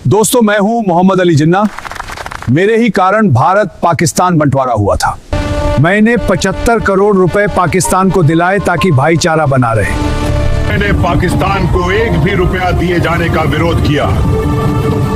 दोस्तों, मैं हूं मोहम्मद अली जिन्ना। मेरे ही कारण भारत पाकिस्तान बंटवारा हुआ था। मैंने 75 करोड़ रुपए पाकिस्तान को दिलाए ताकि भाईचारा बना रहे। मैंने पाकिस्तान को एक भी रुपया दिए जाने का विरोध किया,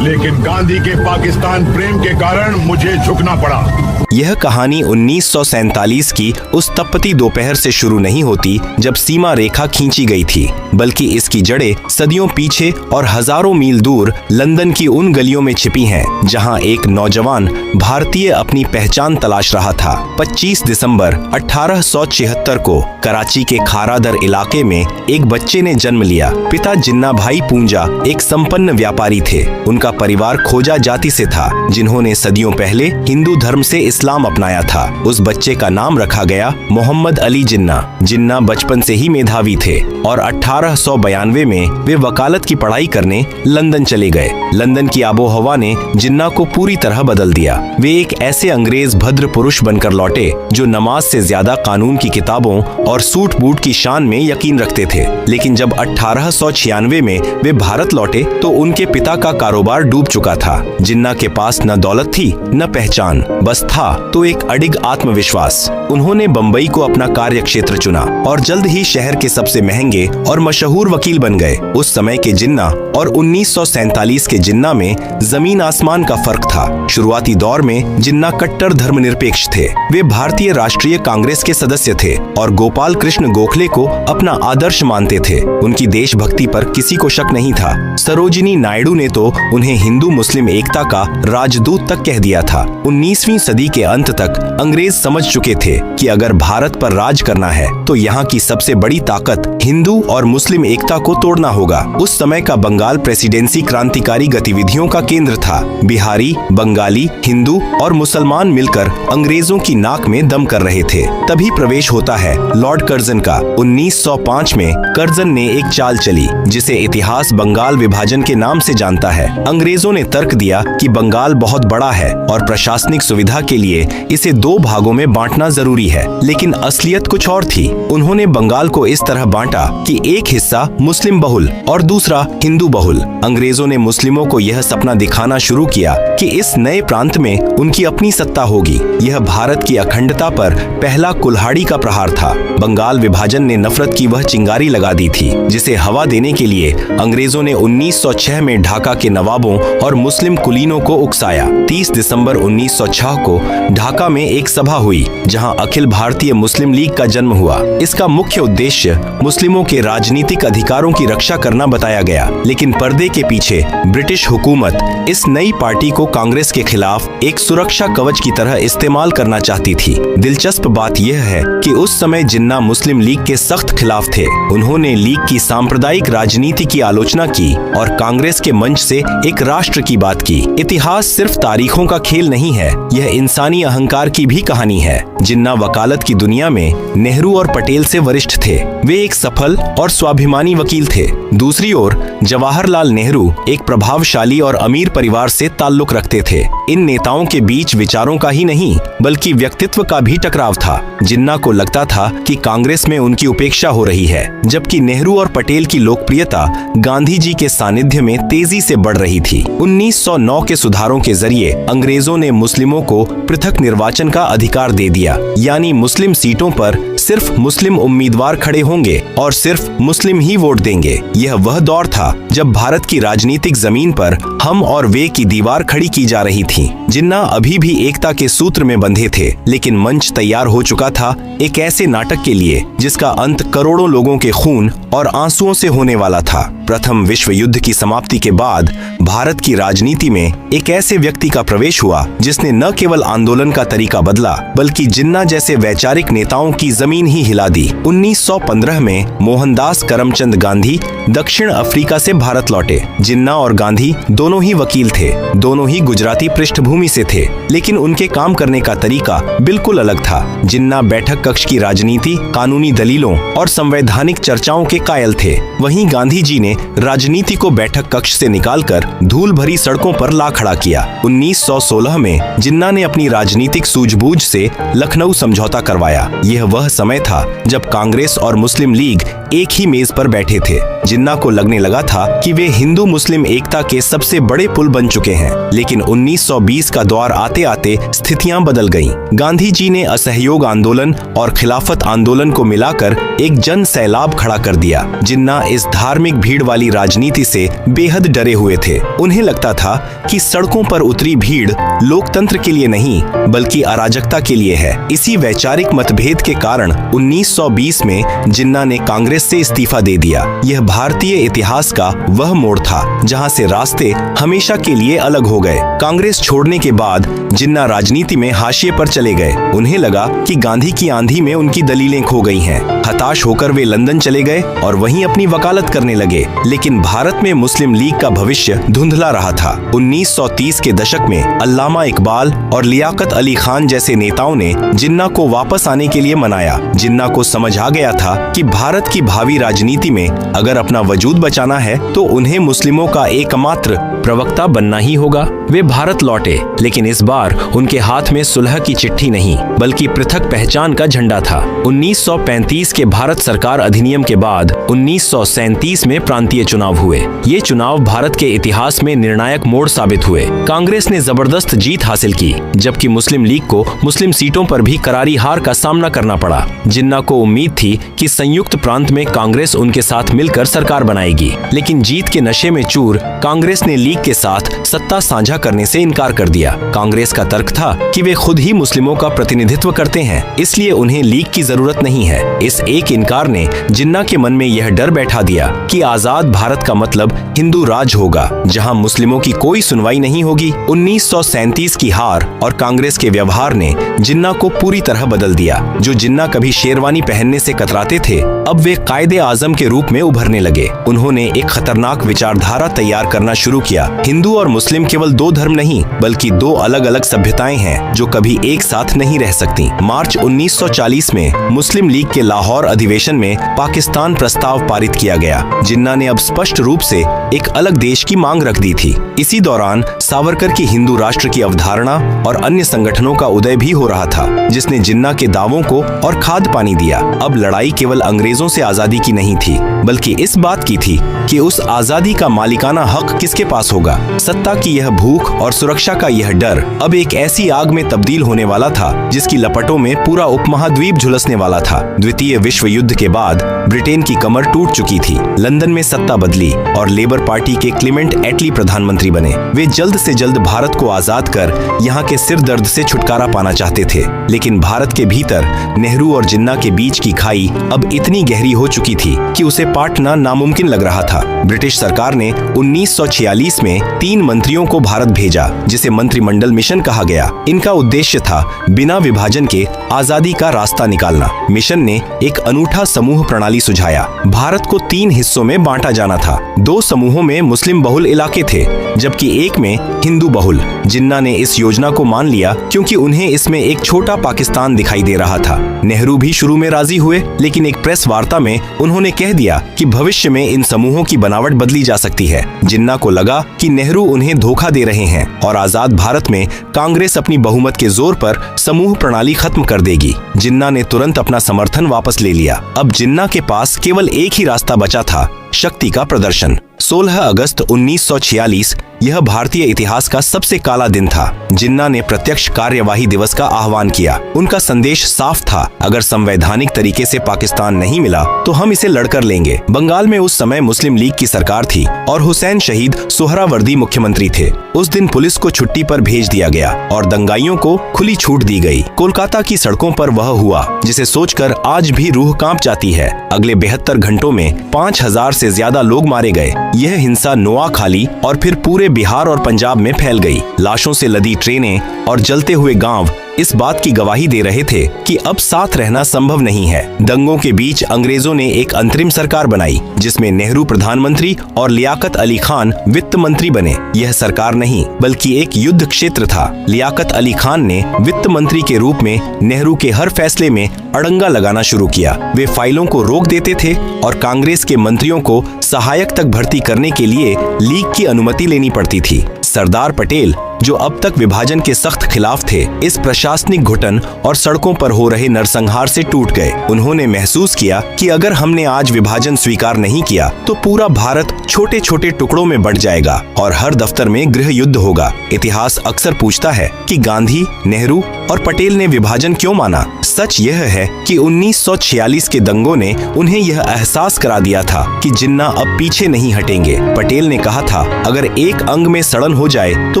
लेकिन गांधी के पाकिस्तान प्रेम के कारण मुझे झुकना पड़ा। यह कहानी 1947 की उस तपती दोपहर से शुरू नहीं होती जब सीमा रेखा खींची गई थी, बल्कि इसकी जड़ें सदियों पीछे और हजारों मील दूर लंदन की उन गलियों में छिपी हैं, जहां एक नौजवान भारतीय अपनी पहचान तलाश रहा था। 25 दिसंबर 1876 को कराची के खारादर इलाके में एक बच्चे ने जन्म लिया। पिता जिन्ना भाई पूंजा एक संपन्न व्यापारी थे। उनका परिवार खोजा जाति से था, जिन्होंने सदियों पहले हिंदू धर्म से इस्लाम अपनाया था। उस बच्चे का नाम रखा गया मोहम्मद अली जिन्ना। जिन्ना बचपन से ही मेधावी थे और 1892 में वे वकालत की पढ़ाई करने लंदन चले गए। लंदन की आबोहवा ने जिन्ना को पूरी तरह बदल दिया। वे एक ऐसे अंग्रेज भद्र पुरुष बनकर लौटे जो नमाज से ज्यादा कानून की किताबों और सूट बूट की शान में यकीन रखते थे। लेकिन जब 1896 में वे भारत लौटे तो उनके पिता का कारोबार डूब चुका था। जिन्ना के पास न दौलत थी न पहचान, बस था तो एक अडिग आत्मविश्वास। उन्होंने बंबई को अपना कार्य क्षेत्र चुना और जल्द ही शहर के सबसे महंगे और मशहूर वकील बन गए। उस समय के जिन्ना और 1947 के जिन्ना में जमीन आसमान का फर्क था। शुरुआती दौर में जिन्ना कट्टर धर्मनिरपेक्ष थे। वे भारतीय राष्ट्रीय कांग्रेस के सदस्य थे और गोपाल कृष्ण गोखले को अपना आदर्श मानते थे। उनकी देशभक्ति पर किसी को शक नहीं था। सरोजिनी नायडू ने तो उन्हें हिंदू मुस्लिम एकता का राजदूत तक कह दिया था। 19वीं सदी के अंत तक अंग्रेज समझ चुके थे कि अगर भारत पर राज करना है तो यहाँ की सबसे बड़ी ताकत हिंदू और मुस्लिम एकता को तोड़ना होगा। उस समय का बंगाल प्रेसिडेंसी क्रांतिकारी गतिविधियों का केंद्र था। बिहारी, बंगाली, हिंदू और मुसलमान मिलकर अंग्रेजों की नाक में दम कर रहे थे। तभी प्रवेश होता है लॉर्ड कर्जन का। 1905 में कर्जन ने एक चाल चली जिसे इतिहास बंगाल विभाजन के नाम से जानता है। अंग्रेजों ने तर्क दिया कि बंगाल बहुत बड़ा है और प्रशासनिक सुविधा के लिए इसे 2 भागों में बांटना जरूरी है, लेकिन असलियत कुछ और थी। उन्होंने बंगाल को इस तरह बांटा कि एक हिस्सा मुस्लिम बहुल और दूसरा हिंदू बहुल। अंग्रेजों ने मुस्लिमों को यह सपना दिखाना शुरू किया कि इस नए प्रांत में उनकी अपनी सत्ता होगी। यह भारत की अखंडता पर पहला कुल्हाड़ी का प्रहार था। बंगाल विभाजन ने नफरत की वह चिंगारी लगा दी थी जिसे हवा देने के लिए अंग्रेजों ने 1906 में ढाका के नवाबों और मुस्लिम कुलीनों को उकसाया। 30 दिसंबर 1906 को ढाका में एक सभा हुई जहां अखिल भारतीय मुस्लिम लीग का जन्म हुआ। इसका मुख्य उद्देश्य मुस्लिमों के राजनीतिक अधिकारों की रक्षा करना बताया गया, लेकिन पर्दे के पीछे ब्रिटिश हुकूमत इस नई पार्टी को कांग्रेस के खिलाफ एक सुरक्षा कवच की तरह इस्तेमाल करना चाहती थी। दिलचस्प बात यह है कि उस समय जिन्ना मुस्लिम लीग के सख्त खिलाफ थे। उन्होंने लीग की सांप्रदायिक राजनीति की आलोचना की और कांग्रेस के मंच से एक राष्ट्र की बात की। इतिहास सिर्फ तारीखों का खेल नहीं है, यह इंसानी अहंकार की भी कहानी है। जिन्ना वकालत की दुनिया में नेहरू और पटेल से वरिष्ठ थे। वे एक सफल और स्वाभिमानी वकील थे। दूसरी ओर जवाहरलाल नेहरू एक प्रभावशाली और अमीर परिवार से ताल्लुक रखते थे। इन नेताओं के बीच विचारों का ही नहीं बल्कि व्यक्तित्व का भी टकराव था। जिन्ना को लगता था कि कांग्रेस में उनकी उपेक्षा हो रही है, जबकि नेहरू और पटेल की लोकप्रियता गांधी जी के सानिध्य में तेजी से बढ़ रही थी। 1909 के सुधारों के जरिए अंग्रेजों ने मुस्लिमों को पृथक निर्वाचन का अधिकार दे दिया, यानी मुस्लिम सीटों पर सिर्फ मुस्लिम उम्मीदवार खड़े होंगे और सिर्फ मुस्लिम ही वोट देंगे। यह वह दौर था जब भारत की राजनीतिक जमीन पर हम और वे की दीवार खड़ी की जा रही थी। जिन्ना अभी भी एकता के सूत्र में बंधे थे, लेकिन मंच तैयार हो चुका था एक ऐसे नाटक के लिए जिसका अंत करोड़ों लोगों के खून और आंसुओं से होने वाला था। प्रथम विश्व युद्ध की समाप्ति के बाद भारत की राजनीति में एक ऐसे व्यक्ति का प्रवेश हुआ जिसने न केवल आंदोलन का तरीका बदला बल्कि जिन्ना जैसे वैचारिक नेताओं की जमीन ही हिला दी। 1915 में मोहनदास करमचंद गांधी दक्षिण अफ्रीका से भारत लौटे। जिन्ना और गांधी दोनों ही वकील थे, दोनों ही गुजराती पृष्ठभूमि से थे, लेकिन उनके काम करने का तरीका बिल्कुल अलग था। जिन्ना बैठक कक्ष की राजनीति, कानूनी दलीलों और संवैधानिक चर्चाओं के कायल थे, वहीं गांधी जी ने राजनीति को बैठक कक्ष से निकालकर धूल भरी सड़कों पर ला खड़ा किया। 1916 में जिन्ना ने अपनी राजनीतिक सूझबूझ से लखनऊ समझौता करवाया। यह वह समय था जब कांग्रेस और मुस्लिम लीग एक ही मेज पर बैठे थे। जिन्ना को लगने लगा था कि वे हिंदू मुस्लिम एकता के सबसे बड़े पुल बन चुके हैं। लेकिन 1920 का दौर आते आते स्थितियां बदल गईं। गांधी जी ने असहयोग आंदोलन और खिलाफत आंदोलन को मिलाकर एक जन सैलाब खड़ा कर दिया। जिन्ना इस धार्मिक भीड़ वाली राजनीति से बेहद डरे हुए थे। उन्हें लगता था कि सड़कों पर उतरी भीड़ लोकतंत्र के लिए नहीं बल्कि अराजकता के लिए है। इसी वैचारिक मतभेद के कारण 1920 में जिन्ना ने कांग्रेस से इस्तीफा दे दिया। यह भारतीय इतिहास का वह मोड़ था जहां से रास्ते हमेशा के लिए अलग हो गए। कांग्रेस छोड़ने के बाद जिन्ना राजनीति में हाशिए पर चले गए। उन्हें लगा कि गांधी की आंधी में उनकी दलीलें खो गई हैं। हताश होकर वे लंदन चले गए और वहीं अपनी वकालत करने लगे। लेकिन भारत में मुस्लिम लीग का भविष्य धुंधला रहा था। 1930 के दशक में अल्लामा इकबाल और लियाकत अली खान जैसे नेताओं ने जिन्ना को वापस आने के लिए मनाया। जिन्ना को समझ आ गया था कि भारत की भावी राजनीति में अगर अपना वजूद बचाना है तो उन्हें मुस्लिमों का एकमात्र प्रवक्ता बनना ही होगा। वे भारत लौटे, लेकिन इस बार उनके हाथ में सुलह की चिट्ठी नहीं बल्कि पृथक पहचान का झंडा था। 1935 के भारत सरकार अधिनियम के बाद 1937 में प्रांतीय चुनाव हुए। ये चुनाव भारत के इतिहास में निर्णायक मोड़ साबित हुए। कांग्रेस ने जबरदस्त जीत हासिल की, जबकि मुस्लिम लीग को मुस्लिम सीटों पर भी करारी हार का सामना करना पड़ा। जिन्ना को उम्मीद थी कि संयुक्त प्रांत में कांग्रेस उनके साथ मिलकर सरकार बनाएगी, लेकिन जीत के नशे में चूर कांग्रेस ने लीग के साथ सत्ता साझा करने से इनकार कर दिया। कांग्रेस का तर्क था कि वे खुद ही मुस्लिमों का प्रतिनिधित्व करते हैं, इसलिए उन्हें लीग की जरूरत नहीं है। इस एक इनकार ने जिन्ना के मन में यह डर बैठा दिया कि आजाद भारत का मतलब हिंदू राज होगा, जहां मुस्लिमों की कोई सुनवाई नहीं होगी। 1937 की हार और कांग्रेस के व्यवहार ने जिन्ना को पूरी तरह बदल दिया। जो जिन्ना कभी शेरवानी पहनने से कतराते थे, अब वे कायदे आजम के रूप में उभरने लगे। उन्होंने एक खतरनाक विचारधारा तैयार करना शुरू किया। हिंदू और मुस्लिम केवल दो धर्म नहीं बल्कि दो अलग अलग सभ्यताएं हैं जो कभी एक साथ नहीं रह सकती। मार्च 1940 में मुस्लिम लीग के लाहौर अधिवेशन में पाकिस्तान प्रस्ताव पारित किया गया। जिन्ना ने अब स्पष्ट रूप से एक अलग देश की मांग रख दी थी। इसी दौरान सावरकर की हिंदू राष्ट्र की अवधारणा और अन्य संगठनों का उदय भी हो रहा था, जिसने जिन्ना के दावों को और खाद पानी दिया। अब लड़ाई केवल अंग्रेजों से आजादी की नहीं थी बल्कि इस बात की थी कि उस आजादी का मालिकाना हक किसके पास होगा। सत्ता की यह भूख और सुरक्षा का यह डर अब एक ऐसी आग में तब्दील होने वाला था जिसकी लपटों में पूरा उपमहाद्वीप झुलसने वाला था। द्वितीय विश्व युद्ध के बाद ब्रिटेन की कमर टूट चुकी थी। लंदन में सत्ता बदली और लेबर पार्टी के क्लेमेंट एटली प्रधानमंत्री बने। वे जल्द से जल्द भारत को आजाद कर यहाँ के सिर दर्द से छुटकारा पाना चाहते थे, लेकिन भारत के भीतर नेहरू और जिन्ना के बीच की खाई अब इतनी गहरी हो चुकी थी कि उसे पाटना नामुमकिन लग रहा था। ब्रिटिश सरकार ने 1946 में 3 मंत्रियों को भारत भेजा, जिसे मंत्रिमंडल मिशन कहा गया। इनका उद्देश्य था बिना विभाजन के आजादी का रास्ता निकालना। मिशन ने एक अनूठा समूह प्रणाली सुझाया। भारत को 3 हिस्सों में बांटा जाना था। 2 समूहों में मुस्लिम बहुल इलाके थे, जबकि एक में हिंदू बहुल। जिन्ना ने इस योजना को मान लिया क्योंकि उन्हें इसमें एक छोटा पाकिस्तान दिखाई दे रहा था। नेहरू भी शुरू में राजी हुए, लेकिन एक प्रेस वार्ता में उन्होंने कह दिया कि भविष्य में इन समूहों की बनावट बदली जा सकती है। जिन्ना को लगा कि नेहरू उन्हें धोखा दे रहे हैं और आजाद भारत में कांग्रेस अपनी बहुमत के जोर पर समूह प्रणाली खत्म कर देगी। जिन्ना ने तुरंत अपना समर्थन वापस ले लिया। अब जिन्ना के पास केवल एक ही रास्ता बचा था, शक्ति का प्रदर्शन। 16 अगस्त 1946 यह भारतीय इतिहास का सबसे काला दिन था। जिन्ना ने प्रत्यक्ष कार्यवाही दिवस का आह्वान किया। उनका संदेश साफ था, अगर संवैधानिक तरीके से पाकिस्तान नहीं मिला तो हम इसे लड़कर लेंगे। बंगाल में उस समय मुस्लिम लीग की सरकार थी और हुसैन शहीद सोहरावर्दी मुख्यमंत्री थे। उस दिन पुलिस को छुट्टी पर भेज दिया गया और दंगाइयों को खुली छूट दी गई। कोलकाता की सड़कों पर वह हुआ जिसे सोचकर आज भी रूह कांप जाती है। अगले 72 घंटों में 5000 से ज्यादा लोग मारे गए। यह हिंसा नोआखाली और फिर पूरे बिहार और पंजाब में फैल गई। लाशों से लदी ट्रेनें और जलते हुए गांव इस बात की गवाही दे रहे थे कि अब साथ रहना संभव नहीं है। दंगों के बीच अंग्रेजों ने एक अंतरिम सरकार बनाई जिसमें नेहरू प्रधानमंत्री और लियाकत अली खान वित्त मंत्री बने। यह सरकार नहीं बल्कि एक युद्ध क्षेत्र था। लियाकत अली खान ने वित्त मंत्री के रूप में नेहरू के हर फैसले में अड़ंगा लगाना शुरू किया। वे फाइलों को रोक देते थे और कांग्रेस के मंत्रियों को सहायक तक भर्ती करने के लिए लीग की अनुमति लेनी पड़ती थी। सरदार पटेल जो अब तक विभाजन के सख्त खिलाफ थे, इस प्रशासनिक घुटन और सड़कों पर हो रहे नरसंहार से टूट गए। उन्होंने महसूस किया कि अगर हमने आज विभाजन स्वीकार नहीं किया तो पूरा भारत छोटे छोटे टुकड़ों में बंट जाएगा और हर दफ्तर में गृह युद्ध होगा। इतिहास अक्सर पूछता है कि गांधी, नेहरू और पटेल ने विभाजन क्यों माना। सच यह है कि 1946 के दंगों ने उन्हें यह एहसास करा दिया था कि जिन्ना अब पीछे नहीं हटेंगे। पटेल ने कहा था, अगर एक अंग में सड़न हो जाए तो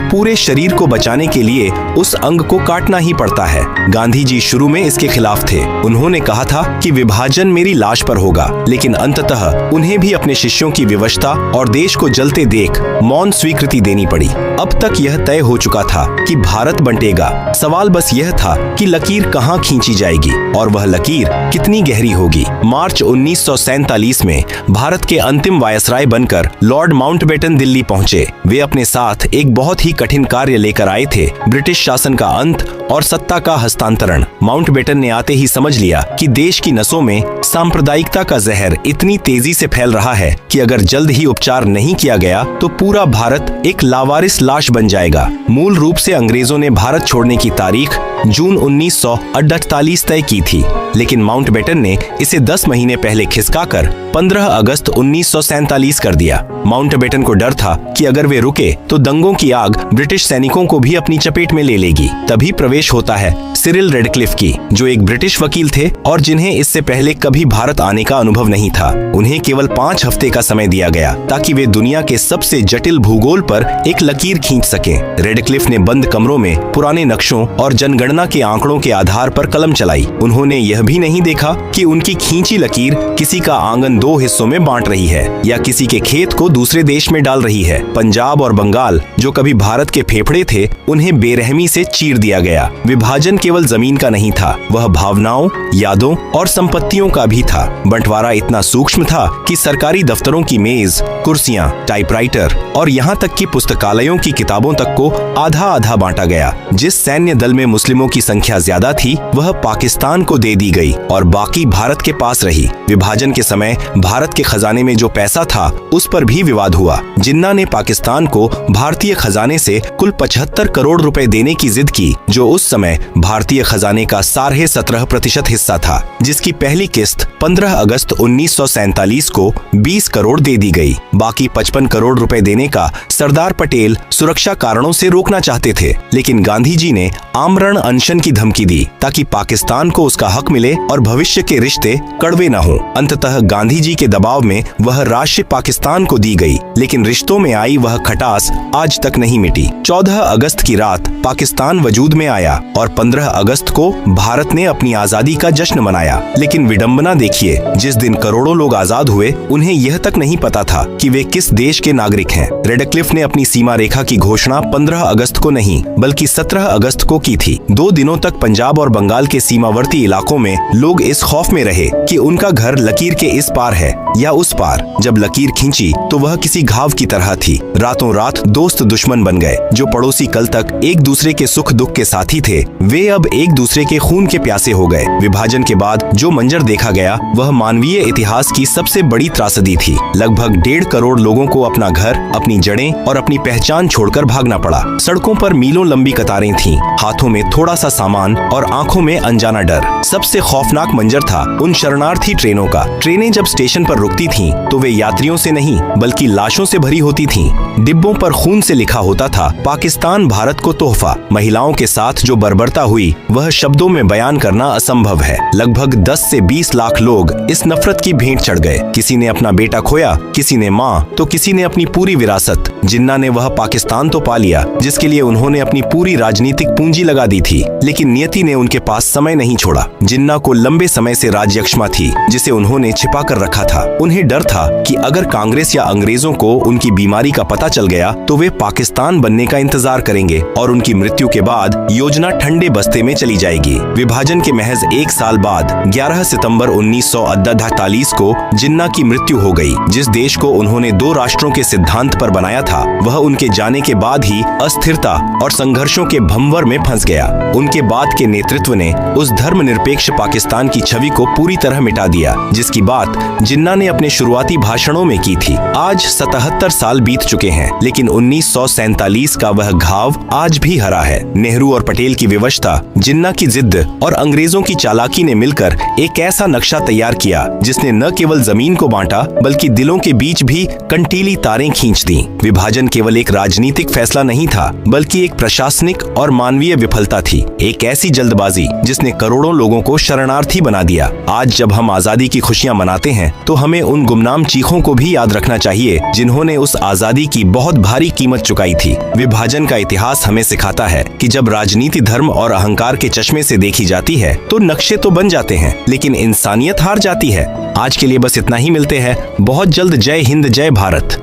पूरे शरीर को बचाने के लिए उस अंग को काटना ही पड़ता है। गांधी जी शुरू में इसके खिलाफ थे। उन्होंने कहा था कि विभाजन मेरी लाश पर होगा, लेकिन अंततः उन्हें भी अपने शिष्यों की विवशता और देश को जलते देख मौन स्वीकृति देनी पड़ी। अब तक यह तय हो चुका था कि भारत बंटेगा। सवाल बस यह था कि लकीर कहां खींची जाएगी और वह लकीर कितनी गहरी होगी। मार्च 1947 में भारत के अंतिम वायसराय बनकर लॉर्ड माउंटबेटन दिल्ली पहुंचे। वे अपने साथ एक बहुत ही कठिन कार्य लेकर आए थे, ब्रिटिश शासन का अंत और सत्ता का हस्तांतरण। माउंटबेटन ने आते ही समझ लिया कि देश की नसों में सांप्रदायिकता का जहर इतनी तेजी से फैल रहा है कि अगर जल्द ही उपचार नहीं किया गया तो पूरा भारत एक लावारिस लाश बन जाएगा। मूल रूप से अंग्रेजों ने भारत छोड़ने की तारीख जून 1948 तय की थी, लेकिन माउंटबेटन ने इसे 10 महीने पहले खिसकाकर 15 अगस्त 1947 कर दिया। माउंटबेटन को डर था कि अगर वे रुके तो दंगों की आग ब्रिटिश सैनिकों को भी अपनी चपेट में ले लेगी। तभी प्रवेश होता है सिरिल रेडक्लिफ की, जो एक ब्रिटिश वकील थे और जिन्हें इससे पहले कभी भारत आने का अनुभव नहीं था। उन्हें केवल 5 हफ्ते का समय दिया गया ताकि वे दुनिया के सबसे जटिल भूगोल पर एक लकीर खींच सकें। रेडक्लिफ ने बंद कमरों में पुराने नक्शों और जनगणना के आंकड़ों के आधार पर कलम चलाई। उन्होंने यह भी नहीं देखा कि उनकी खींची लकीर किसी का आंगन 2 हिस्सों में बांट रही है या किसी के खेत को दूसरे देश में डाल रही है। पंजाब और बंगाल, जो कभी भारत के फेफड़े थे, उन्हें बेरहमी से चीर दिया गया। विभाजन केवल जमीन का नहीं था, वह भावनाओं, यादों और संपत्तियों का भी था। बंटवारा इतना सूक्ष्म था कि सरकारी दफ्तरों की मेज, कुर्सियां, टाइपराइटर और यहाँ तक कि पुस्तकालयों की किताबों तक को आधा आधा बांटा गया। जिस सैन्य दल में मुस्लिमों की संख्या ज्यादा थी, वह पाकिस्तान को दे दी गई और बाकी भारत के पास रही। विभाजन के समय भारत के खजाने में जो पैसा था, उस पर भी विवाद हुआ। जिन्ना ने पाकिस्तान को भारतीय खजाने से कुल 75 करोड़ रुपए देने की जिद की, जो उस समय भारतीय खजाने का 17.5% हिस्सा था, जिसकी पहली किस्त 15 अगस्त 1947 को 20 करोड़ दे दी गई। बाकी 55 करोड़ रुपए देने का सरदार पटेल सुरक्षा कारणों से रोकना चाहते थे, लेकिन गांधी जी ने आमरण अनशन की धमकी दी ताकि पाकिस्तान को उसका हक मिले और भविष्य के रिश्ते कड़वे न हों। अंततः गांधी जी के दबाव में वह राशि पाकिस्तान को दी गई, लेकिन रिश्तों में आई वह खटास आज तक नहीं मिटी। 14 अगस्त की रात पाकिस्तान वजूद में आया और 15 अगस्त को भारत ने अपनी आजादी का जश्न मनाया। लेकिन विडंबना देखिए, जिस दिन करोड़ों लोग आजाद हुए, उन्हें यह तक नहीं पता था कि वे किस देश के नागरिक हैं। रेडक्लिफ ने अपनी सीमा रेखा की घोषणा 15 अगस्त को नहीं बल्कि 17 अगस्त को की थी। 2 दिनों तक पंजाब और बंगाल के सीमावर्ती इलाकों में लोग इस खौफ में रहे कि उनका घर लकीर के इस पार है या उस पार। जब लकीर खींची तो वह किसी घाव की तरह थी। रातों रात दोस्त दुश्मन बन गए। जो पड़ोसी कल तक एक दूसरे के सुख दुख के साथी थे, वे अब एक दूसरे के खून के प्यासे हो गए। विभाजन के बाद जो मंजर देखा गया, वह मानवीय इतिहास की सबसे बड़ी त्रासदी थी। लगभग 1.5 करोड़ लोगों को अपना घर, अपनी जड़ें और अपनी पहचान छोड़कर भागना पड़ा। सड़कों पर मीलों लंबी कतारें थीं, हाथों में थोड़ा सा सामान और आंखों में अनजाना डर। सबसे खौफनाक मंजर था उन शरणार्थी ट्रेनों का। ट्रेनें जब स्टेशन पर रुकती थीं, तो वे यात्रियों से नहीं बल्कि लाशों से भरी होती थीं। डिब्बों पर खून से लिखा होता था, पाकिस्तान भारत को तोहफा। महिलाओं के साथ जो बर्बरता हुई, वह शब्दों में बयान करना असंभव है। लगभग 10 से 20 लाख लोग इस नफरत की भेंट चढ़ गए। किसी ने अपना बेटा खोया, किसी ने माँ, तो किसी ने अपनी पूरी विरासत। जिन्ना ने वह पाकिस्तान तो पा लिया जिसके लिए उन्होंने अपनी पूरी राजनीतिक पूंजी लगा दी थी, लेकिन नियति ने उनके पास समय नहीं छोड़ा। जिन्ना को लंबे समय से राज्यक्षमा थी, जिसे उन्होंने छिपा कर रखा था। उन्हें डर था कि अगर कांग्रेस या अंग्रेजों को उनकी बीमारी का पता चल गया तो वे पाकिस्तान बनने का इंतजार करेंगे और उनकी मृत्यु के बाद योजना ठंडे बस्ते में चली जाएगी। विभाजन के महज 1 साल बाद 11 सितंबर 1948 को जिन्ना की मृत्यु हो गई। जिस देश को उन्होंने 2 राष्ट्रों के सिद्धांत पर बनाया था, वह उनके जाने के बाद ही अस्थिरता और संघर्षों के भंवर में फंस गया। उनके बाद के नेतृत्व ने उस धर्मनिरपेक्ष पाकिस्तान की छवि को पूरी तरह मिटा दिया, जिसकी बात जिन्ना ने अपने शुरुआती भाषणों में की थी। आज 77 साल बीत चुके हैं, लेकिन 1947 का वह घाव आज भी हरा है। नेहरू और पटेल की विवशता, जिन्ना की जिद्द और अंग्रेजों की चालाकी ने मिलकर एक ऐसा नक्शा तैयार किया जिसने न केवल जमीन को बांटा बल्कि दिलों के बीच भी कंटीली तारें खींच दी। विभाजन केवल एक राजनीतिक फैसला नहीं था, बल्कि एक प्रशासनिक और मानवीय विफलता थी। एक ऐसी जल्दबाजी जिसने करोड़ों लोगों को शरणार्थी बना दिया। आज जब हम आजादी की खुशियां मनाते हैं तो हमें उन गुमनाम चीखों को भी याद रखना चाहिए जिन्होंने उस आजादी की बहुत भारी कीमत चुकाई थी। विभाजन का इतिहास हमें सिखाता है कि जब राजनीति धर्म और अहंकार के चश्मे से देखी जाती है तो नक्शे तो बन जाते हैं, लेकिन इंसानियत हार जाती है। आज के लिए बस इतना ही। मिलते हैं बहुत जल्द। जय हिंद, जय भारत।